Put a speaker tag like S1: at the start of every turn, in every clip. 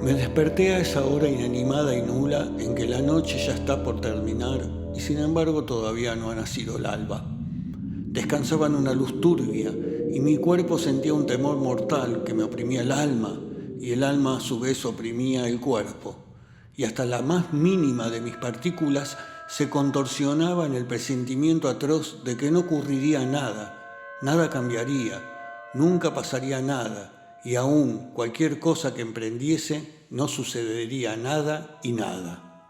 S1: Me desperté a esa hora inanimada y nula en que la noche ya está por terminar y sin embargo todavía no ha nacido el alba. Descansaba en una luz turbia y mi cuerpo sentía un temor mortal que me oprimía el alma y el alma a su vez oprimía el cuerpo. Y hasta la más mínima de mis partículas se contorsionaba en el presentimiento atroz de que no ocurriría nada, nada cambiaría, nunca pasaría nada. Y aún cualquier cosa que emprendiese, no sucedería nada y nada.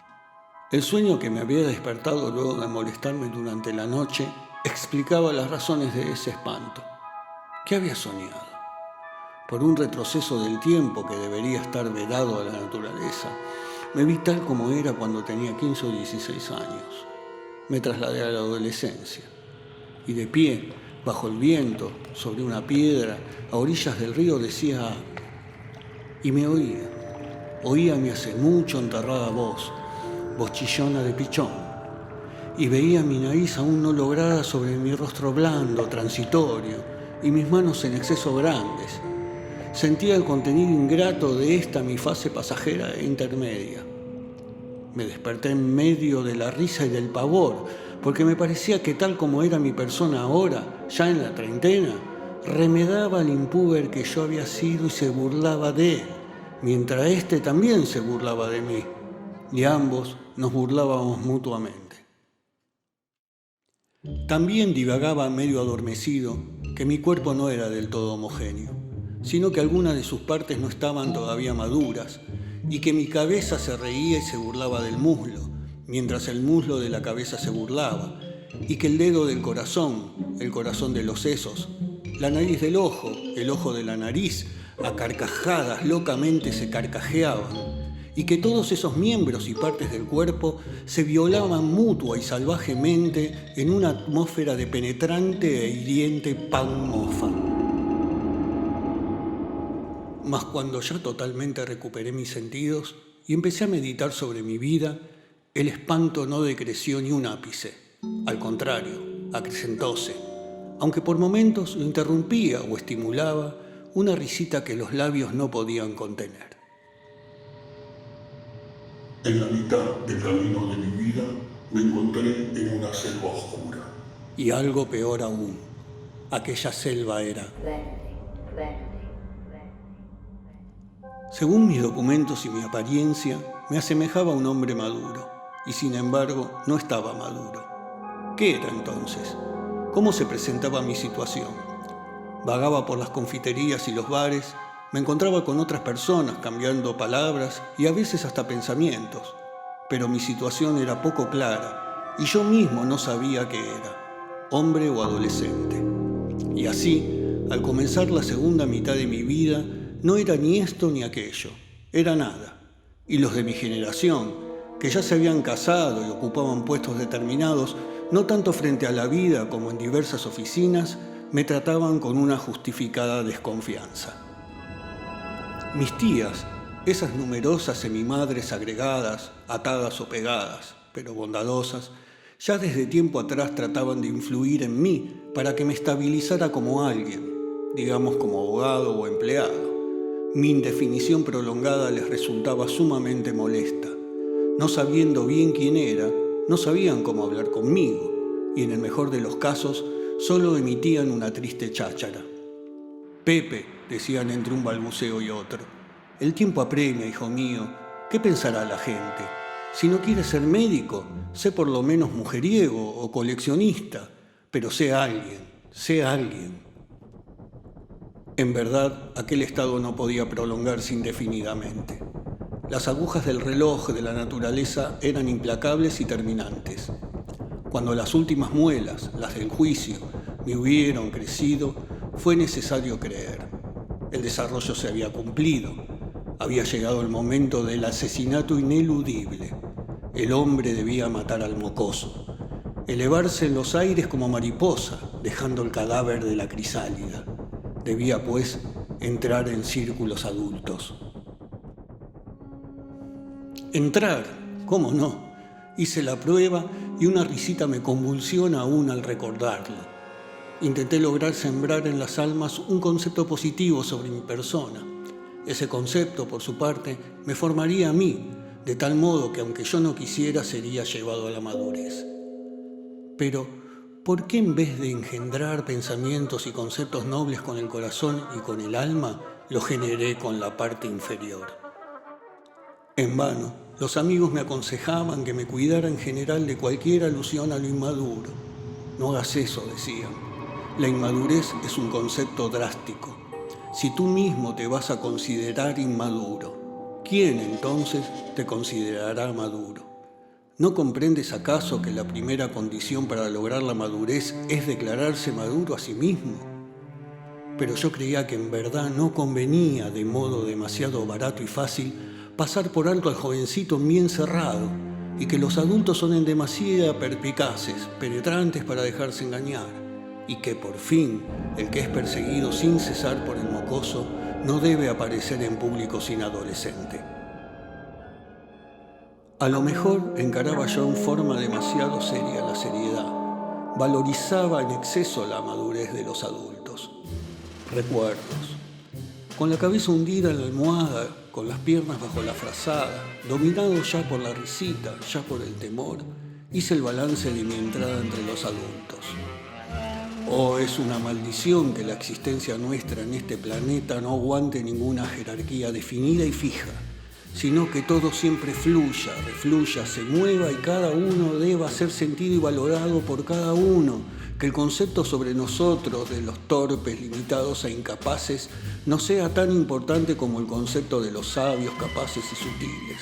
S1: El sueño que me había despertado luego de molestarme durante la noche explicaba las razones de ese espanto. ¿Qué había soñado? Por un retroceso del tiempo que debería estar vedado a la naturaleza, me vi tal como era cuando tenía 15 o 16 años. Me trasladé a la adolescencia y de pie, bajo el viento, sobre una piedra, a orillas del río, decía... Y me oía mi hace mucho enterrada voz chillona de pichón, y veía mi nariz aún no lograda sobre mi rostro blando, transitorio, y mis manos en exceso grandes. Sentía el contenido ingrato de esta mi fase pasajera e intermedia. Me desperté en medio de la risa y del pavor, porque me parecía que tal como era mi persona ahora, ya en la treintena, remedaba al impúber que yo había sido y se burlaba de él, mientras éste también se burlaba de mí, y ambos nos burlábamos mutuamente. También divagaba medio adormecido que mi cuerpo no era del todo homogéneo, sino que algunas de sus partes no estaban todavía maduras, y que mi cabeza se reía y se burlaba del muslo, mientras el muslo de la cabeza se burlaba, y que el dedo del corazón, el corazón de los sesos, la nariz del ojo, el ojo de la nariz, a carcajadas locamente se carcajeaban, y que todos esos miembros y partes del cuerpo se violaban mutua y salvajemente en una atmósfera de penetrante e hiriente pan mofa. Mas cuando ya totalmente recuperé mis sentidos y empecé a meditar sobre mi vida, el espanto no decreció ni un ápice. Al contrario, acrecentóse, aunque por momentos lo interrumpía o estimulaba una risita que los labios no podían contener.
S2: En la mitad del camino de mi vida me encontré en una selva oscura.
S1: Y algo peor aún, aquella selva era... Según mis documentos y mi apariencia, me asemejaba a un hombre maduro, y sin embargo no estaba maduro. ¿Qué era entonces? ¿Cómo se presentaba mi situación? Vagaba por las confiterías y los bares, me encontraba con otras personas cambiando palabras y a veces hasta pensamientos, pero mi situación era poco clara y yo mismo no sabía qué era, hombre o adolescente. Y así, al comenzar la segunda mitad de mi vida, no era ni esto ni aquello, era nada. Y los de mi generación, que ya se habían casado y ocupaban puestos determinados, no tanto frente a la vida como en diversas oficinas, me trataban con una justificada desconfianza. Mis tías, esas numerosas semimadres agregadas, atadas o pegadas, pero bondadosas, ya desde tiempo atrás trataban de influir en mí para que me estabilizara como alguien, digamos como abogado o empleado. Mi indefinición prolongada les resultaba sumamente molesta. No sabiendo bien quién era, no sabían cómo hablar conmigo, y en el mejor de los casos, solo emitían una triste cháchara. Pepe, decían entre un balbuceo y otro, el tiempo apremia, hijo mío, ¿qué pensará la gente? Si no quieres ser médico, sé por lo menos mujeriego o coleccionista, pero sé alguien. En verdad, aquel estado no podía prolongarse indefinidamente. Las agujas del reloj de la naturaleza eran implacables y terminantes. Cuando las últimas muelas, las del juicio, me hubieron crecido, fue necesario creer. El desarrollo se había cumplido. Había llegado el momento del asesinato ineludible. El hombre debía matar al mocoso, elevarse en los aires como mariposa, dejando el cadáver de la crisálida. Debía, pues, entrar en círculos adultos. Entrar, ¿cómo no? Hice la prueba y una risita me convulsiona aún al recordarlo. Intenté lograr sembrar en las almas un concepto positivo sobre mi persona. Ese concepto, por su parte, me formaría a mí, de tal modo que aunque yo no quisiera, sería llevado a la madurez. Pero, ¿por qué en vez de engendrar pensamientos y conceptos nobles con el corazón y con el alma, lo generé con la parte inferior? En vano, los amigos me aconsejaban que me cuidara en general de cualquier alusión a lo inmaduro. No hagas eso, decían. La inmadurez es un concepto drástico. Si tú mismo te vas a considerar inmaduro, ¿quién entonces te considerará maduro? ¿No comprendes acaso que la primera condición para lograr la madurez es declararse maduro a sí mismo? Pero yo creía que en verdad no convenía de modo demasiado barato y fácil pasar por alto al jovencito en mí encerrado, y que los adultos son en demasía perspicaces, penetrantes para dejarse engañar, y que por fin el que es perseguido sin cesar por el mocoso no debe aparecer en público sin adolescente. A lo mejor encaraba yo en forma demasiado seria la seriedad, valorizaba en exceso la madurez de los adultos. Recuerdos. Con la cabeza hundida en la almohada, con las piernas bajo la frazada, dominado ya por la risita, ya por el temor, hice el balance de mi entrada entre los adultos. Oh, es una maldición que la existencia nuestra en este planeta no aguante ninguna jerarquía definida y fija, sino que todo siempre fluya, refluya, se mueva y cada uno deba ser sentido y valorado por cada uno, que el concepto sobre nosotros, de los torpes, limitados e incapaces, no sea tan importante como el concepto de los sabios, capaces y sutiles.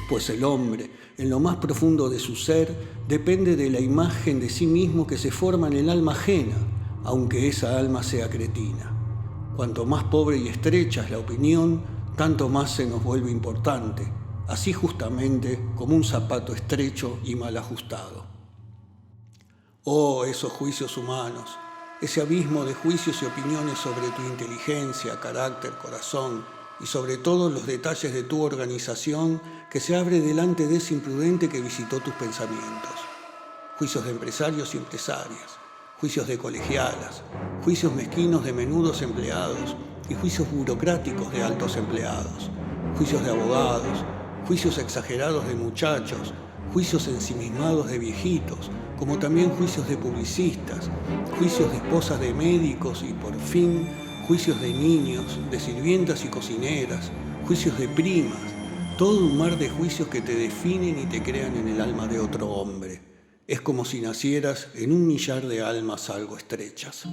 S1: Pues el hombre, en lo más profundo de su ser, depende de la imagen de sí mismo que se forma en el alma ajena, aunque esa alma sea cretina. Cuanto más pobre y estrecha es la opinión, tanto más se nos vuelve importante, así justamente como un zapato estrecho y mal ajustado. Oh, esos juicios humanos, ese abismo de juicios y opiniones sobre tu inteligencia, carácter, corazón y sobre todos los detalles de tu organización que se abre delante de ese imprudente que visitó tus pensamientos. Juicios de empresarios y empresarias, juicios de colegialas, juicios mezquinos de menudos empleados y juicios burocráticos de altos empleados, juicios de abogados, juicios exagerados de muchachos, juicios ensimismados de viejitos, como también juicios de publicistas, juicios de esposas de médicos y, por fin, juicios de niños, de sirvientas y cocineras, juicios de primas, todo un mar de juicios que te definen y te crean en el alma de otro hombre. Es como si nacieras en un millar de almas algo estrechas.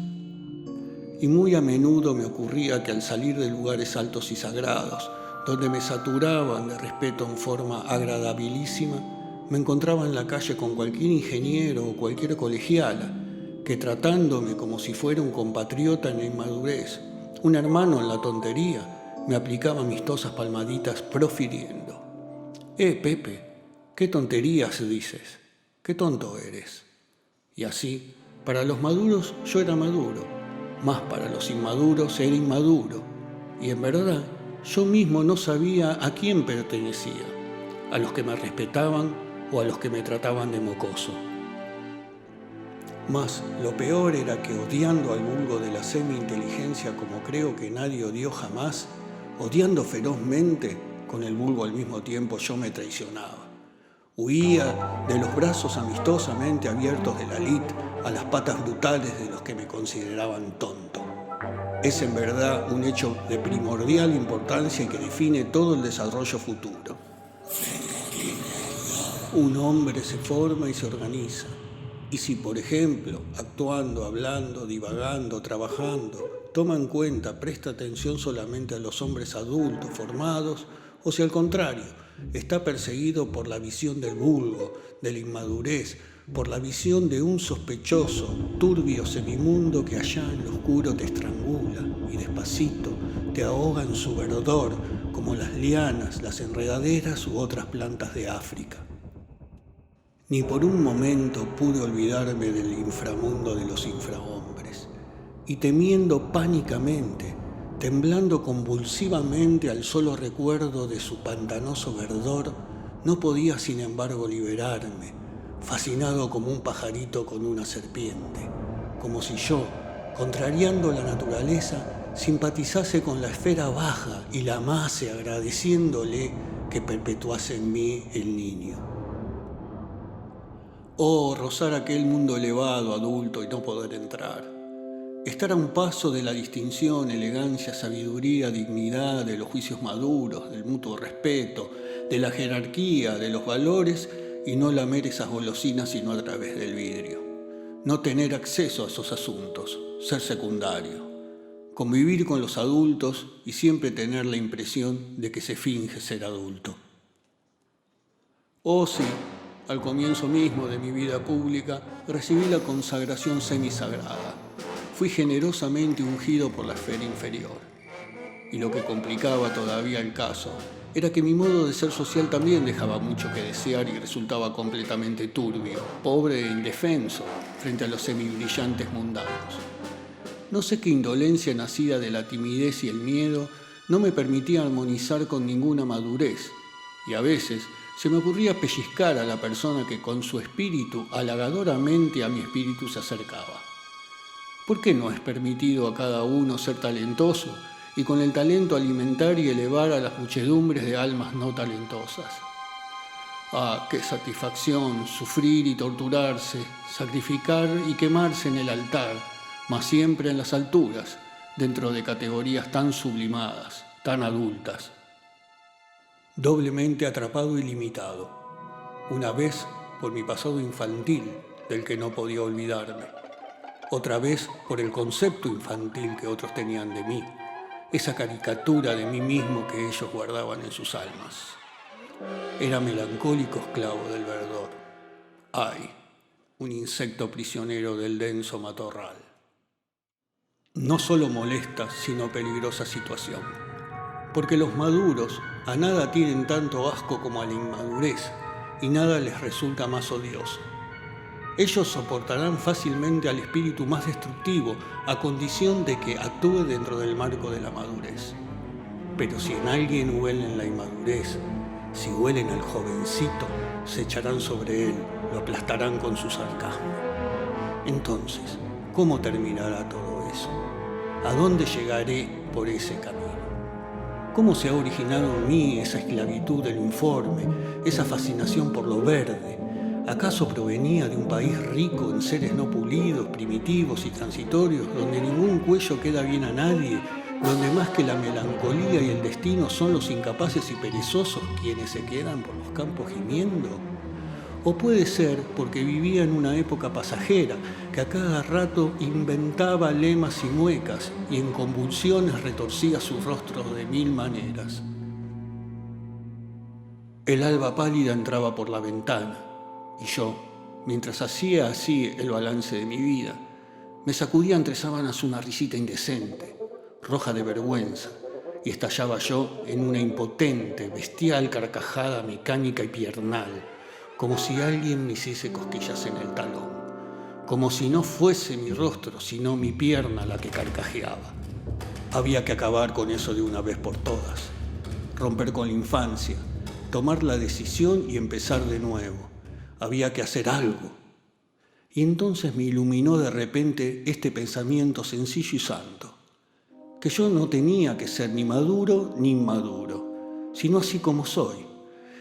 S1: Y muy a menudo me ocurría que al salir de lugares altos y sagrados, donde me saturaban de respeto en forma agradabilísima, me encontraba en la calle con cualquier ingeniero o cualquier colegiala, que tratándome como si fuera un compatriota en la inmadurez, un hermano en la tontería, me aplicaba amistosas palmaditas profiriendo: Pepe, qué tonterías dices, qué tonto eres. Y así, para los maduros yo era maduro, mas para los inmaduros era inmaduro, y en verdad yo mismo no sabía a quién pertenecía, a los que me respetaban o a los que me trataban de mocoso. Mas lo peor era que, odiando al vulgo de la semi-inteligencia como creo que nadie odió jamás, odiando ferozmente con el vulgo al mismo tiempo, yo me traicionaba. Huía de los brazos amistosamente abiertos de la lid a las patas brutales de los que me consideraban tonto. Es en verdad un hecho de primordial importancia y que define todo el desarrollo futuro. Un hombre se forma y se organiza. Y si, por ejemplo, actuando, hablando, divagando, trabajando, toma en cuenta, presta atención solamente a los hombres adultos, formados, o si al contrario, está perseguido por la visión del vulgo, de la inmadurez, por la visión de un sospechoso, turbio semimundo que allá en lo oscuro te estrangula y despacito te ahoga en su verdor, como las lianas, las enredaderas u otras plantas de África. Ni por un momento pude olvidarme del inframundo de los infrahombres, y temiendo pánicamente, temblando convulsivamente al solo recuerdo de su pantanoso verdor, no podía sin embargo liberarme, fascinado como un pajarito con una serpiente, como si yo, contrariando la naturaleza, simpatizase con la esfera baja y la amase agradeciéndole que perpetuase en mí el niño. Oh, rozar aquel mundo elevado, adulto, y no poder entrar. Estar a un paso de la distinción, elegancia, sabiduría, dignidad, de los juicios maduros, del mutuo respeto, de la jerarquía, de los valores, y no lamer esas golosinas sino a través del vidrio. No tener acceso a esos asuntos, ser secundario. Convivir con los adultos y siempre tener la impresión de que se finge ser adulto. Oh sí, al comienzo mismo de mi vida pública recibí la consagración semisagrada. Fui generosamente ungido por la esfera inferior. Y lo que complicaba todavía el caso era que mi modo de ser social también dejaba mucho que desear y resultaba completamente turbio, pobre e indefenso frente a los semibrillantes mundanos. No sé qué indolencia nacida de la timidez y el miedo no me permitía armonizar con ninguna madurez, y a veces se me ocurría pellizcar a la persona que con su espíritu halagadoramente a mi espíritu se acercaba. ¿Por qué no es permitido a cada uno ser talentoso y con el talento alimentar y elevar a las muchedumbres de almas no talentosas? Ah, qué satisfacción sufrir y torturarse, sacrificar y quemarse en el altar, mas siempre en las alturas, dentro de categorías tan sublimadas, tan adultas. Doblemente atrapado y limitado, una vez por mi pasado infantil, del que no podía olvidarme, otra vez por el concepto infantil que otros tenían de mí, esa caricatura de mí mismo que ellos guardaban en sus almas. Era melancólico esclavo del verdor. Ay, un insecto prisionero del denso matorral. No solo molesta, sino peligrosa situación, porque los maduros a nada tienen tanto asco como a la inmadurez, y nada les resulta más odioso. Ellos soportarán fácilmente al espíritu más destructivo, a condición de que actúe dentro del marco de la madurez. Pero si en alguien huelen la inmadurez, si huelen al jovencito, se echarán sobre él, lo aplastarán con su sarcasmo. Entonces, ¿cómo terminará todo eso? ¿A dónde llegaré por ese camino? ¿Cómo se ha originado en mí esa esclavitud del informe, esa fascinación por lo verde? ¿Acaso provenía de un país rico en seres no pulidos, primitivos y transitorios, donde ningún cuello queda bien a nadie, donde más que la melancolía y el destino son los incapaces y perezosos quienes se quedan por los campos gimiendo? ¿O puede ser porque vivía en una época pasajera, que a cada rato inventaba lemas y muecas y en convulsiones retorcía su rostro de mil maneras? El alba pálida entraba por la ventana, y yo, mientras hacía así el balance de mi vida, me sacudía entre sábanas una risita indecente, roja de vergüenza, y estallaba yo en una impotente, bestial carcajada mecánica y piernal, como si alguien me hiciese cosquillas en el talón, como si no fuese mi rostro, sino mi pierna la que carcajeaba. Había que acabar con eso de una vez por todas, romper con la infancia, tomar la decisión y empezar de nuevo. Había que hacer algo. Y entonces me iluminó de repente este pensamiento sencillo y santo, que yo no tenía que ser ni maduro ni inmaduro, sino así como soy,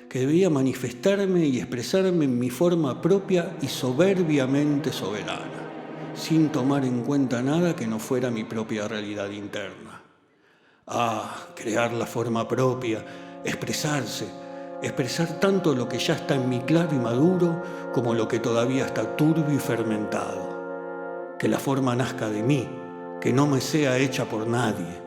S1: que debía manifestarme y expresarme en mi forma propia y soberbiamente soberana, sin tomar en cuenta nada que no fuera mi propia realidad interna. Ah, crear la forma propia, expresar tanto lo que ya está en mí claro y maduro como lo que todavía está turbio y fermentado. Que la forma nazca de mí, que no me sea hecha por nadie,